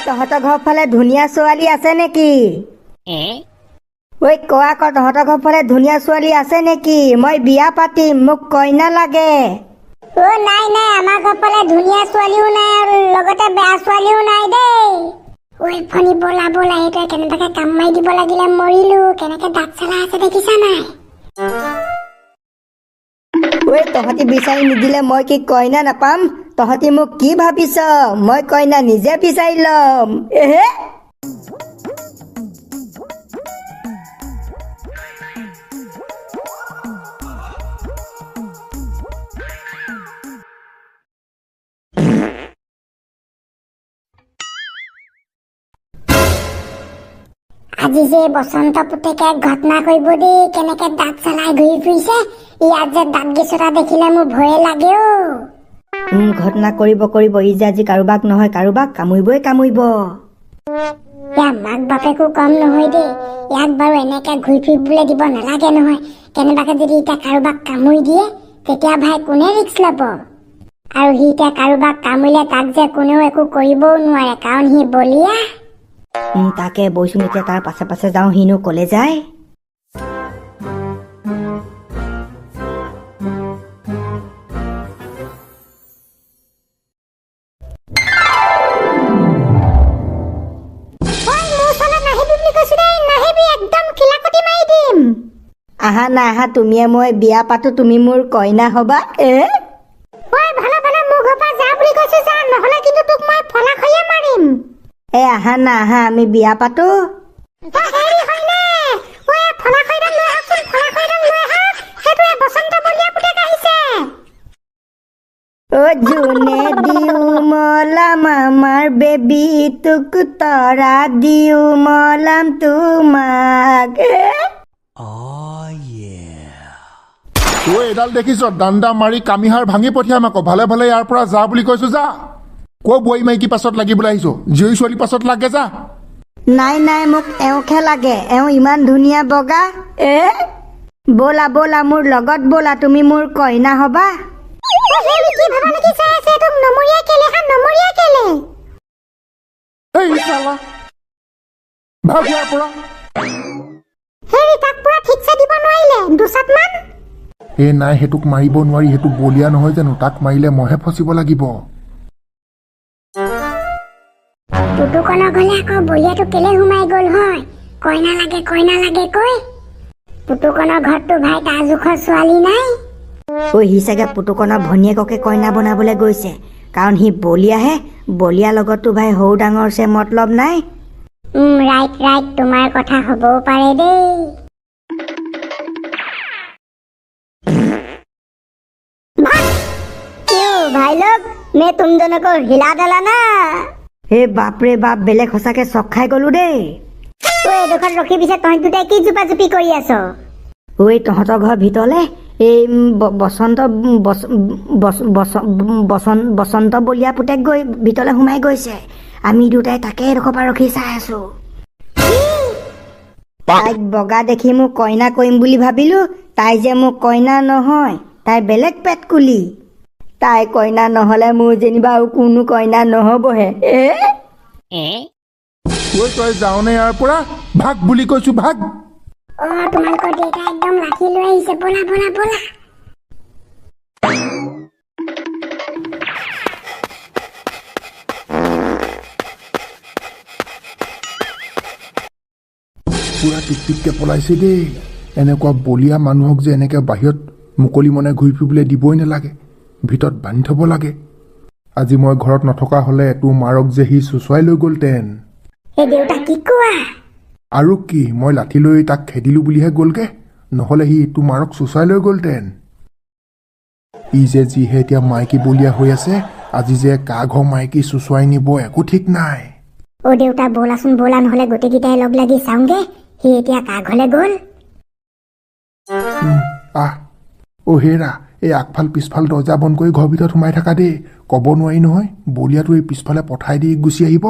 তহঁতৰ ঘৰ ফালে ধুনীয়া ছোৱালী আছে নেকি? ঐ কোৱা আকৌ তহঁতৰ ঘৰ ফালে ধুনীয়া ছোৱালী আছে নেকি? মই বিয়া পাতিম, মোক কইনা লাগে। নাই নাই, আমাৰ ঘৰ ফালে ধুনীয়া ছোৱালীও নাই আৰু লগতে বেয়া ছোৱালীও নাই দেই। ঐ ফণি বলা বলা, এইটোৱে কেনেবাকে কাম মাৰি দিব লাগিলে মৰিলো। কেনেকে দাঁত চলাই আছে দেখিছা নাই? ঐ তহঁতি বিচাৰি নিদিলে মই কি কইনা নাপাম? তহঁতি মোক কি ভাবিছ? মই কইনা নিজে বিচাৰি ল'ম। এহে আজি যে বসন্ত পুতেকে ঘটনা কৰিব দেই, কেনেকে দাঁত চলাই ঘূৰি ফুৰিছে। ইয়াত যে দাঁত গেছটা দেখিলে মোৰ ভয়ে লাগে অ। ঘটনা কৰিব ই যে আজি কাৰোবাক নহয় কাৰোবাক কামুৰিবই কামুৰিব। ইয়াৰ মাক বাপেকো কম নহয় দেই। ইয়াক বাৰু এনেকে ঘূৰি ফুৰিবলৈ দিব নালাগে নহয়। কেনেবাকে যদি এতিয়া কাৰোবাক কামুৰি দিয়ে তেতিয়া ভাই কোনে ৰিক্স ল'ব? আৰু সি এতিয়া কাৰোবাক কামুৰিলে তাক যে কোনেও একো কৰিবও নোৱাৰে, কাৰণ সি বলিয়া। তাকে বৈচোন এতিয়া তাৰ পাছে পাছে যাওঁ, সিনো কলে যায়। আহা না আহা, তুমিয়ে মই বিয়া পাতো, তুমি মোৰ কইনা হবা। আহা না আহা, আমি বিয়া পাতো। জোনে দিও মলাম আমাৰ বেবী তোক, তৰা দিও মলাম তোমাক। এডাল দেখিছ, দাণ্ডা মাৰি কামিহাৰ ভাঙি পঠিয়াম আকৌ। ভালে ভালে ইয়াৰ পৰা যা বুলি কৈছো, যা। কৈ বোৱাৰী মাইকী পাছত লাগিবলৈ আহিছো? জীয়ৰী ছোৱালী পাছত লাগে, যা। নাই নাই, মোক এওঁকে লাগে। এওঁ ইমান ধুনীয়া বগা। ব'লা ব'লা, মোৰ লগত ব'লা, তুমি মোৰ কইনা হবা। ভাগ ইয়াৰ পৰা। নাই, সেইটোক মাৰিব নোৱাৰি, সেইটো বলিয়া নহয় জানো? তাক মাৰিলে মহে ফচিব লাগিব। পুতুকনৰ ঘৰলে আকৌ বলিয়াটো কেলে সোমাই গল হয়? কইনা লাগে কৈ। পুতুকনৰ ঘৰতটো ভাই তাৰ জোখৰ ছোৱালী নাই। সি চাগে পুতুকনৰ ভনীয়েককে কইনা বনাবলৈ গৈছে, কাৰণ সি বলিয়াহে। বলিয়াৰ লগততো ভাই সৰু ডাঙৰ চে মতলব নাই। ৰাইট, তোমাৰ কথা হবও পাৰে দেই। भाई लोग, मैं तुम दोनों को हिला डाला ना। हे बाप रे बाप, বেলেগ সঁচাকে চক খাই গলো দেই। এইডোখৰত ৰখি পিছে তহঁত দুটাই কি জোপা জুপি কৰি আছ? তহঁতৰ ঘৰৰ ভিতৰলে এই বসন্ত বলিয়া পুতেক গৈ ভিতৰলে সোমাই গৈছে। আমি দুটাই তাকে এডোখৰ পৰা ৰখি চাই আছো। তাইক বগা দেখি মোক কইনা কৰিম বুলি ভাবিলো। তাই যে মোক কইনা নহয়, তাই বেলেগ পেটকুলি। তাই কইনা নহলে মোৰ যেনিবা আৰু কোনো কইনা নহবহে। তই যাওনে ইয়াৰ পৰা? ভাগ বুলি কৈছো, ভাগ। তোমালোকৰ দেউতা একদম লাঠি লৈ আহিছে, বলা বলা বলা। পুৰা টিকটিককে পলাইছে দেই। এনেকুৱা বলিয়া মানুহক যে এনেকে বাহিৰত মুকলি মনে ঘূৰি ফুৰিবলৈ দিবই নালাগে, ভিতৰত বান্ধি থব লাগে। আজি মই ঘৰত নথকা হলে তোৰ মাৰক যে সি চুচুৱাই লৈ গলতেন। আৰু কি, মই লাঠি লৈ তাক খেদিলো বুলিহে গলগে, নহলে সি তোৰ মাৰক চুচুৱাই লৈ গলতেন। ই যে যিহে এতিয়া মাইকী বলিয়া হৈ আছে, আজি যে কা ঘৰ মাইকী চুচুৱাই নিব একো ঠিক নাই। দেউতা বলাচোন বলা, নহলে গোটেইকেইটাই লগ লাগি চাওঁগে সি এতিয়া কা ঘৰলে গল। হেৰা, এই আগফাল পিছফাল দৰ্জা বন্ধ কৰি ঘৰ ভিতৰত সোমাই থাকা দেই। কব নোৱাৰি নহয়, বলিয়াটো এই পিছফালে পঠাই দি গুচি আহিব।